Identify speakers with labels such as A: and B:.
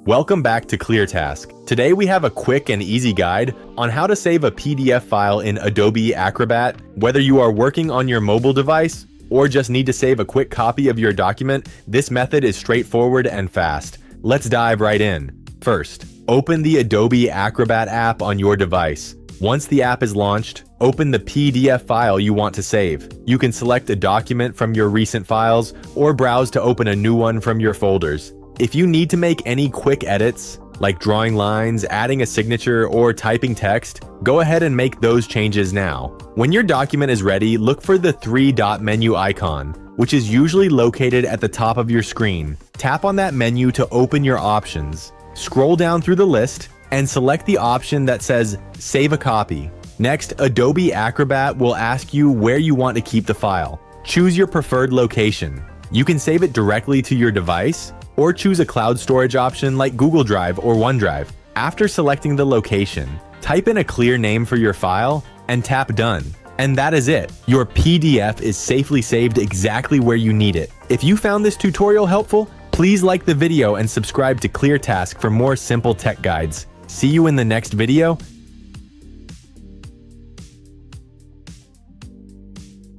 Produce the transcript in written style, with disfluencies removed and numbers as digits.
A: Welcome back to ClearTask. Today we have a quick and easy guide on how to save a PDF file in Adobe Acrobat. Whether you are working on your mobile device or just need to save a quick copy of your document, this method is straightforward and fast. Let's dive right in. First, open the Adobe Acrobat app on your device. Once the app is launched, open the PDF file you want to save. You can select a document from your recent files or browse to open a new one from your folders. If you need to make any quick edits, like drawing lines, adding a signature, or typing text, go ahead and make those changes now. When your document is ready, look for the three-dot menu icon, which is usually located at the top of your screen. Tap on that menu to open your options. Scroll down through the list and select the option that says Save a Copy. Next, Adobe Acrobat will ask you where you want to keep the file. Choose your preferred location. You can save it directly to your device, or choose a cloud storage option like Google Drive or OneDrive. After selecting the location, type in a clear name for your file and tap Done. And that is it. Your PDF is safely saved exactly where you need it. If you found this tutorial helpful, please like the video and subscribe to ClearTask for more simple tech guides. See you in the next video.